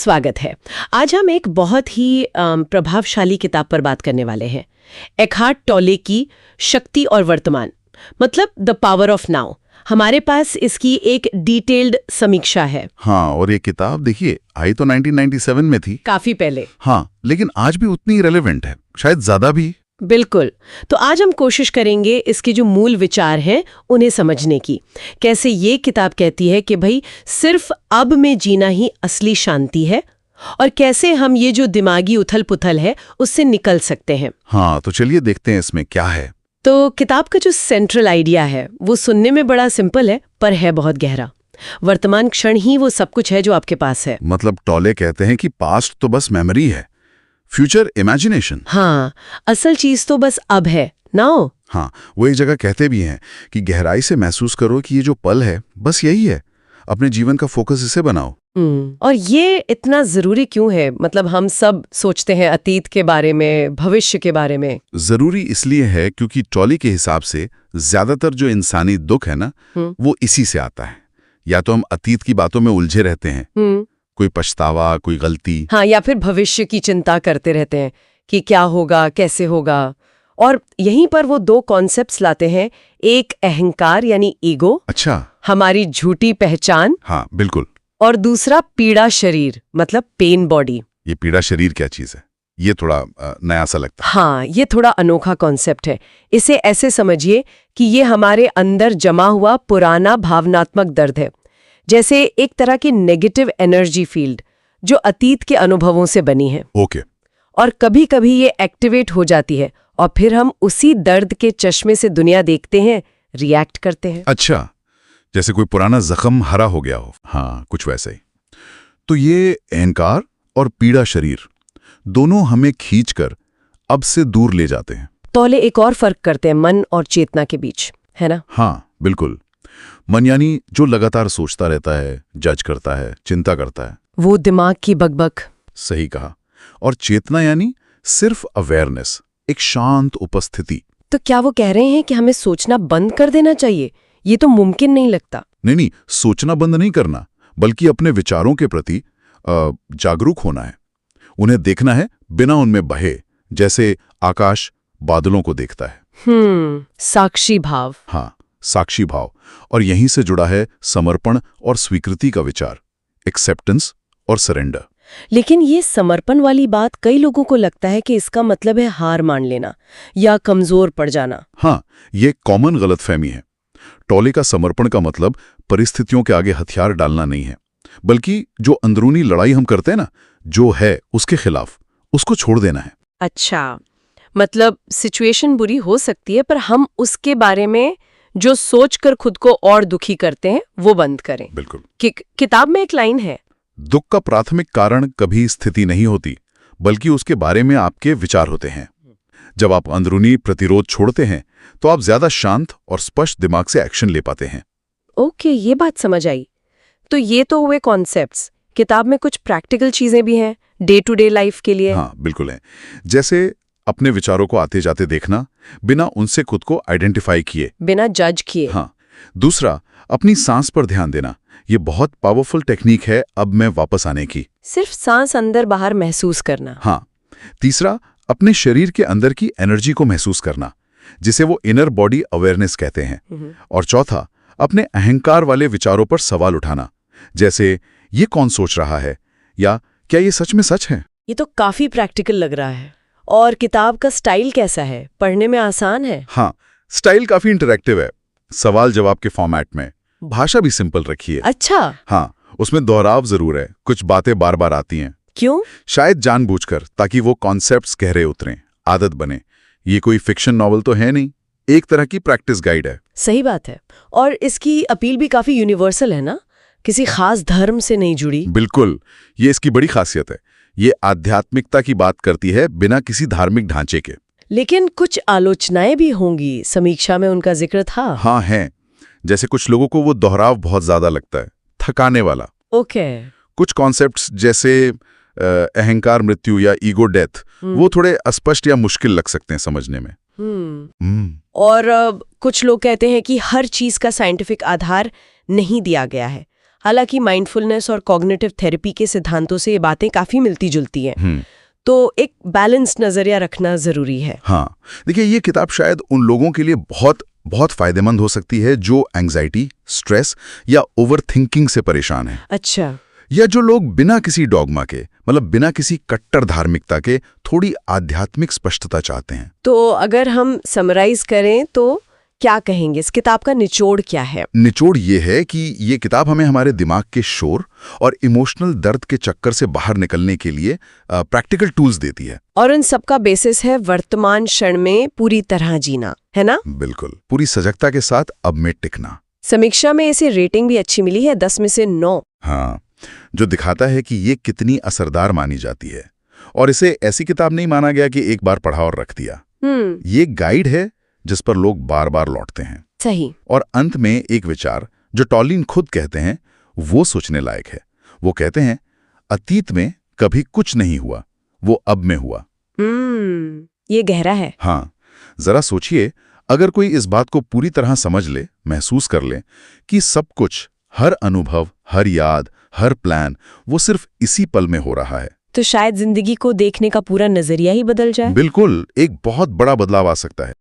स्वागत है। आज हम एक बहुत ही प्रभावशाली किताब पर बात करने वाले हैं। एकहार्ट टोले की शक्ति और वर्तमान, मतलब द पावर ऑफ नाउ। हमारे पास इसकी एक डिटेल्ड समीक्षा है। हाँ, और ये किताब देखिए आई तो 1997 में थी, काफी पहले। हाँ, लेकिन आज भी उतनी रेलेवेंट है, शायद ज्यादा भी। बिल्कुल। तो आज हम कोशिश करेंगे इसके जो मूल विचार हैं उन्हें समझने की। कैसे ये किताब कहती है कि भाई सिर्फ अब में जीना ही असली शांति है, और कैसे हम ये जो दिमागी उथल पुथल है उससे निकल सकते हैं। हाँ, तो चलिए देखते हैं इसमें क्या है। तो किताब का जो सेंट्रल आइडिया है वो सुनने में बड़ा सिंपल है, पर है बहुत गहरा। वर्तमान क्षण ही वो सब कुछ है जो आपके पास है। मतलब टोले कहते हैं कि पास्ट तो बस मेमोरी है, फ्यूचर इमेजिनेशन। हाँ, असल चीज तो बस अब है, नाउ। हाँ, वो एक जगह कहते भी हैं कि गहराई से महसूस करो कि ये जो पल है बस यही है, अपने जीवन का फोकस इसे बनाओ। और ये इतना जरूरी क्यों है? मतलब हम सब सोचते हैं अतीत के बारे में, भविष्य के बारे में। जरूरी इसलिए है क्योंकि टोले के हिसाब से ज्यादातर जो इंसानी दुख है ना, वो इसी से आता है। या तो हम अतीत की बातों में उलझे रहते हैं, कोई पछतावा, कोई गलती, हाँ, या फिर भविष्य की चिंता करते रहते हैं कि क्या होगा, कैसे होगा। और यहीं पर वो दो कॉन्सेप्ट्स लाते हैं, एक अहंकार यानी ईगो, अच्छा, हमारी झूठी पहचान, हाँ बिल्कुल, और दूसरा पीड़ा शरीर, मतलब पेन बॉडी। ये पीड़ा शरीर क्या चीज है? ये थोड़ा नया सा लगता है। हाँ, ये थोड़ा अनोखा कॉन्सेप्ट है। इसे ऐसे समझिए कि ये हमारे अंदर जमा हुआ पुराना भावनात्मक दर्द है, जैसे एक तरह की नेगेटिव एनर्जी फील्ड जो अतीत के अनुभवों से बनी है। ओके। और कभी कभी ये एक्टिवेट हो जाती है और फिर हम उसी दर्द के चश्मे से दुनिया देखते हैं, रिएक्ट करते हैं। अच्छा, जैसे कोई पुराना जख्म हरा हो गया हो। हाँ, कुछ वैसे ही। तो ये अहंकार और पीड़ा शरीर दोनों हमें खींचकर अब से दूर ले जाते हैं। टोले एक और फर्क करते हैं मन और चेतना के बीच, है ना? हाँ बिल्कुल। मन यानी जो लगातार सोचता रहता है, जज करता है, चिंता करता है, वो दिमाग की बकबक। सही कहा। और चेतना यानी सिर्फ अवेयरनेस, एक शांत उपस्थिति। तो क्या वो कह रहे हैं कि हमें सोचना बंद कर देना चाहिए? ये तो मुमकिन नहीं लगता। नहीं, सोचना बंद नहीं करना, बल्कि अपने विचारों के प्रति जागरूक होना है। उन्हें देखना है बिना उनमें बहे, जैसे आकाश बादलों को देखता है। साक्षी भाव। हाँ, साक्षी भाव। और यहीं से जुड़ा है समर्पण और स्वीकृति का विचार, एक्सेप्टेंस और सरेंडर। लेकिन ये समर्पण वाली बात कई लोगों को लगता है कि इसका मतलब है हार मान लेना या कमजोर पड़ जाना। हाँ, ये कॉमन गलतफहमी है। टोले का समर्पण का मतलब परिस्थितियों के आगे हथियार डालना नहीं है, बल्कि जो अंदरूनी लड़ाई हम करते हैं ना, जो है उसके खिलाफ, उसको छोड़ देना है। अच्छा, मतलब सिचुएशन बुरी हो सकती है, पर हम उसके बारे में जो सोचकर खुद को और दुखी करते हैं वो बंद करें। बिल्कुल। किताब में एक लाइन है, दुख का प्राथमिक कारण कभी स्थिति नहीं होती, बल्कि उसके बारे में आपके विचार होते हैं। जब आप अंदरूनी प्रतिरोध छोड़ते हैं तो आप ज्यादा शांत और स्पष्ट दिमाग से एक्शन ले पाते हैं। ओके, ये बात समझ आई। तो ये तो हुए कॉन्सेप्ट्स। किताब में कुछ प्रैक्टिकल चीजें भी हैं डे टू डे लाइफ के लिए। हाँ बिल्कुल है। जैसे अपने विचारों को आते जाते देखना, बिना उनसे खुद को आइडेंटिफाई किए, बिना जज किए। हाँ। दूसरा, अपनी सांस पर ध्यान देना। ये बहुत पावरफुल टेक्निक है अब में वापस आने की। सिर्फ सांस अंदर बाहर महसूस करना। हाँ। तीसरा, अपने शरीर के अंदर की एनर्जी को महसूस करना, जिसे वो इनर बॉडी अवेयरनेस कहते हैं। और चौथा, अपने अहंकार वाले विचारों पर सवाल उठाना, जैसे ये कौन सोच रहा है, या क्या ये सच में सच है। ये तो काफी प्रैक्टिकल लग रहा है। और किताब का स्टाइल कैसा है? पढ़ने में आसान है? हाँ, स्टाइल काफी इंटरैक्टिव है, सवाल जवाब के फॉर्मेट में। भाषा भी सिंपल रखी है। अच्छा। हाँ, उसमें दोहराव जरूर है, कुछ बातें बार बार आती हैं। क्यों? शायद जानबूझकर, ताकि वो कॉन्सेप्ट्स गहरे उतरें, आदत बने। ये कोई फिक्शन नॉवल तो है नहीं, एक तरह की प्रैक्टिस गाइड है। सही बात है। और इसकी अपील भी काफी यूनिवर्सल है ना, किसी खास धर्म से नहीं जुड़ी। बिल्कुल, ये इसकी बड़ी खासियत है। ये आध्यात्मिकता की बात करती है बिना किसी धार्मिक ढांचे के। लेकिन कुछ आलोचनाएं भी होंगी, समीक्षा में उनका जिक्र था। हाँ है। जैसे कुछ लोगों को वो दोहराव बहुत ज्यादा लगता है, थकाने वाला। ओके। कुछ कॉन्सेप्ट्स जैसे अहंकार मृत्यु या ईगो डेथ, वो थोड़े अस्पष्ट या मुश्किल लग सकते हैं समझने में। और कुछ लोग कहते हैं कि हर चीज का साइंटिफिक आधार नहीं दिया गया है, हालांकि माइंडफुलनेस और कॉग्निटिव थेरेपी के सिद्धांतों से ये बातें काफी मिलती जुलती हैं। तो एक बैलेंस नजरिया रखना जरूरी है। हाँ, देखिए ये किताब शायद उन लोगों के लिए बहुत बहुत फायदेमंद हो सकती है जो एंग्जाइटी, स्ट्रेस या ओवरथिंकिंग से परेशान हैं। अच्छा। या जो लोग बिना किसी डॉगमा के, मतलब बिना किसी कट्टर धार्मिकता के, थोड़ी आध्यात्मिक स्पष्टता चाहते हैं। तो अगर हम समराइज करें तो क्या कहेंगे, इस किताब का निचोड़ क्या है? निचोड़ ये है कि ये किताब हमें हमारे दिमाग के शोर और इमोशनल दर्द के चक्कर से बाहर निकलने के लिए प्रैक्टिकल टूल्स देती है। और इन सबका बेसिस है वर्तमान क्षण में पूरी तरह जीना, है ना? बिल्कुल, पूरी सजगता के साथ अब में टिकना। समीक्षा में इसे रेटिंग भी अच्छी मिली है, 10 में से 9। हाँ, जो दिखाता है कि ये कितनी असरदार मानी जाती है। और इसे ऐसी किताब नहीं माना गया कि एक बार पढ़ा और रख दिया। ये गाइड है जिस पर लोग बार बार लौटते हैं। सही। और अंत में एक विचार जो टॉलिन खुद कहते हैं, वो सोचने लायक है। वो कहते हैं, अतीत में कभी कुछ नहीं हुआ, वो अब में हुआ। ये गहरा है। हाँ, जरा सोचिए, अगर कोई इस बात को पूरी तरह समझ ले, महसूस कर ले कि सब कुछ, हर अनुभव, हर याद, हर प्लान, वो सिर्फ इसी पल में हो रहा है, तो शायद जिंदगी को देखने का पूरा नजरिया ही बदल जाए। बिल्कुल, एक बहुत बड़ा बदलाव आ सकता है।